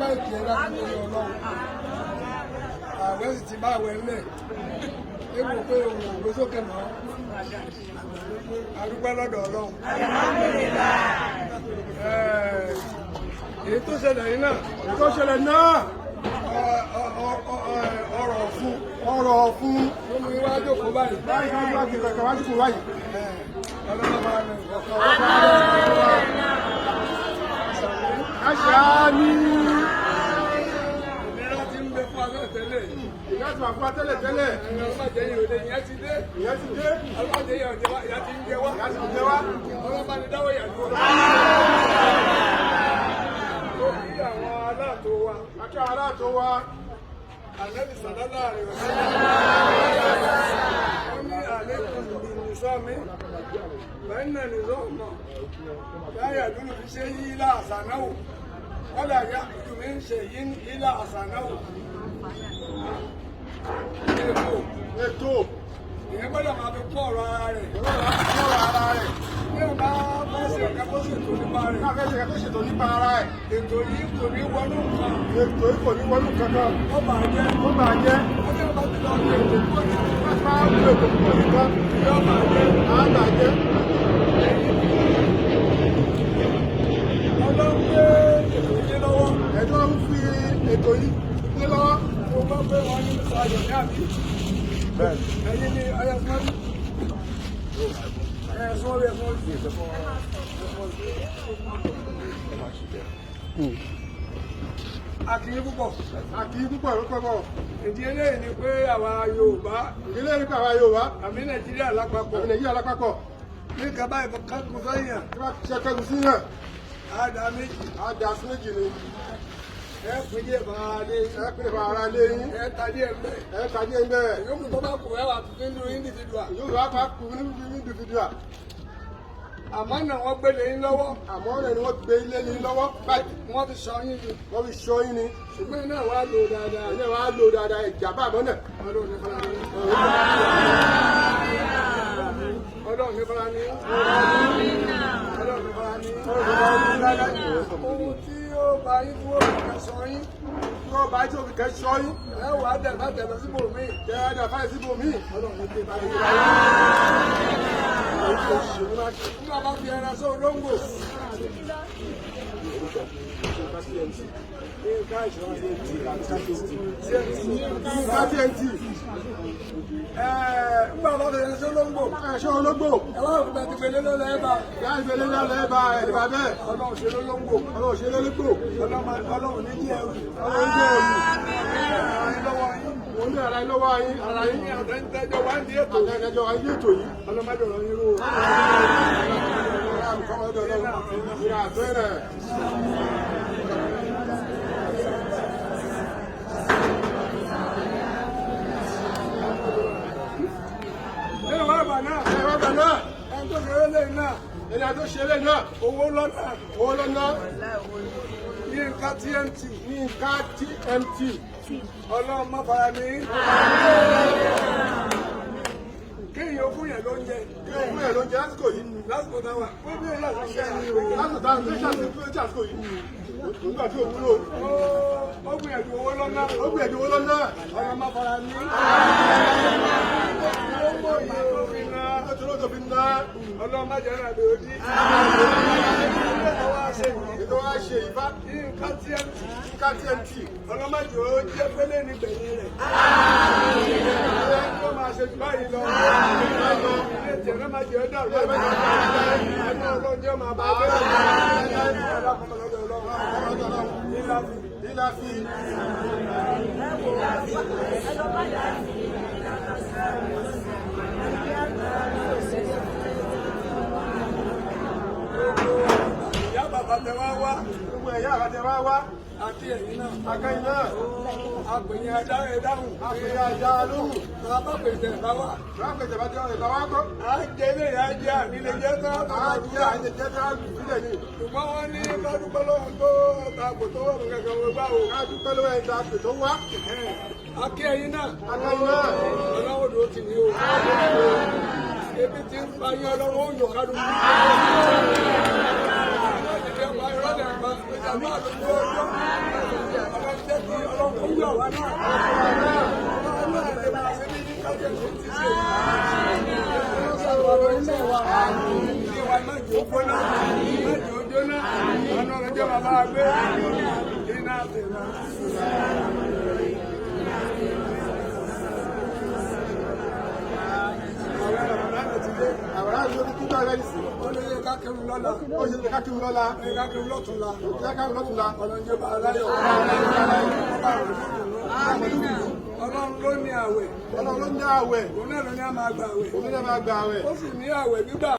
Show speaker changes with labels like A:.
A: láìpẹ́ ẹ láti lórí ọlọ́run àwẹ̀ sì ti bá àwẹ̀ ńlẹ̀ ewu pé òun ò gbé sókè mọ́ adúpẹ́ lọ́dọ̀ ọlọ́run. Èyí tó ṣẹlẹ̀ yìí náà ọ̀rọ̀ fún ló mú iwájú kó báyìí wájú kó báyìí. Ọlọ́run bá mi ọ̀kan wá. Àṣàní ìnira ti ń bẹ fún abẹ́ tẹ́lẹ̀. Ìyá ti wà fún atẹ́lẹ̀ tẹ́lẹ̀. Ọlọ́mọdé yìí òde ìyẹn ti dé. Ọlọ́mọdé yìí òde ìyá ti ń jẹ wá. Ọlọ́mọdé dáwọ́ ìyá dúró. Kí àwọn aláàtò wa. Akẹ́ aláàtò wa. Ànábì sallallahu alaihi wasallam. Wọ́n ní àlékún ìnìsọ́mi. Bẹ́ẹ̀ náà ní lọ́mọ. Láyà dúró fi ṣe yí ilá àṣànáwò. Wọ́n lè yá ìdùnmí ń ṣe yí ilá àṣànáwò. Ètò. Ìyẹn gbọ́dọ̀ máa fi kọ́ ọ̀rọ̀ ara rẹ̀. Bí o bá fẹ́ ṣe ẹ̀ka tó ṣètò nípa rẹ̀. Ètò yìí kò ní wọnú nǹkan. Kankan. Ó bàá jẹ́. Ó bá ti lọ sí ètò púpọ̀ nìkan. Yóò bàá jẹ́. Ọlọ́run gbé ètò yìí lọ́wọ́. Ẹjọ́ ń fi ètò yìí gbé lọ́wọ́. Mo gbọ́ pé wọ́n ní sọ ayọ̀ ní àbí. Ẹ̀yin ni ayọ̀sọ́rí. Akíyí púpọ̀. Ìdí eléyìí ni pé àwa Yorùbá. Àmì Nàìjíríà lápapọ̀. Ní kaba ìfọ̀kánkun sọ́yìn. Àdá méjì ni. Ẹ pín díẹ̀ bá ara lé yín. Ẹ ta díẹ̀ mbẹ́. Yóò tó bá kù ẹ wà nínú individual. Àmọ́ náà wọ́n gbé lé yín lọ́wọ́. Wọ́n fi sọ yín ni. Ṣùgbọ́n iná wàá lò dáadáa. Ìjàmbá àmọ́ náà. Ọlọ́run ní fara ní. Ohun tí ó bá yín fún òkè sọ yín. Ẹ wà á dẹ̀bá tẹ̀lọ síbòmíì. Ọlọ́run ní gbé bá yín. Nígbà bá fi ẹran sọ olóńgbò. Nígbà bá fi ẹran sọ olóńgbò. Ẹ wá òkúta ti gbélé lọ́lọ́ ẹ bá. Ọlọ́run ṣe lólóńgbò. Ọlọ́run ní jẹ́ ẹrù. Wọ́n ní ara lọ́wọ́ yín. Àtẹ́jọ́ wá ní ètò yìí. Ọlọ́mọdé ọ̀rọ̀ yín rú. Ẹni tó ṣe lé náà. Owó lọ́nà. Yínká TMT. Ọlọ́run má fara ní. Kéèyàn fún yẹn lóúnjẹ. Lásìkò yìí. Lásìkò táwa. Lásìkò yìí. Nígbà tí òun lò. Ó gbìyànjú owó lọ́nà. Ọlọ́run má fara ní. Ọlọ́run má jẹ́ ẹ̀rọ àbẹ̀wòdì. Ètò wa ṣe ìbá. Yínká TMT. Ọlọ́run má jẹ́ ó jẹ́ pélé ní gbẹ̀yìn rẹ̀. Ó máa ṣe jù báyìí lọ. Ilé ìtẹ̀rẹ́ má jẹ́ ẹ̀dá rẹ̀. Ẹ̀dá ọlọ́run jẹ́ máa bá bẹ́ẹ̀. Ẹ̀dá kọ̀ọ̀lọ́dọ̀ ọlọ́run. Lílàfi. Ìyá bàbá tẹ wá wá. Gbogbo ẹ̀yà bàbá tẹ wá wá. Àti ẹ̀yin náà. Akẹ́yìn náà. Àpèyìn ẹ̀dáhùn. Àpèyìn ẹ̀dá lóhùn. Bàbá pèsè ẹ̀bá wá. Kọ́. À ń jẹ ilé ìyá jẹ́ ànílé jẹ́ tán. Ṣùgbọ́n wọ́n ní lọ́dúpẹ́ lóhùn tó tààbò tó wọ̀ fún kẹ̀kẹ́ wọ́n gbá o. Lọ́dúpẹ́ lóhùn ẹ̀dá àpè tó wá. Akẹ́yìn náà. Ọlọ́wọ́ ló ti ní o. Ebi ti ń pa yín ọlọ́wọ́ ó yọ̀ kádùn. Ìjọba ìrọ̀lẹ́ àgbà ìjọba àdúgbò ọjọ́. jẹ́ kí ọlọ́run kó wúlò wá náà. Ọlọ́run náà lè máa ṣe bí ní kájẹ́ tó ti ṣe. Ọlọ́run náà wà ní wa má jò gbóná, má jò jóná. Ọlọ́run jẹ́ bàbá gbé. Iná àti iná. Àwọn àjọ ní kíkọ́ rẹ̀ sí. Ó lè yẹ kákẹ́rù lọ́la. Ó ṣe lè kákẹ́rù lọ́la. Ẹ kákẹ́rù lọ́tùnla. Kákẹ́rù lọ́tùnla. Ọlọ́run jẹ́ bàbá láyọ̀. Ọlọ́run ló ní àwẹ̀. Ọlọ́run ló ní àwẹ̀. Òun náà ló ní a máa gbà àwẹ̀. Òun náà máa gbà àwẹ̀. Ó sì ní àwẹ̀ gbígbà.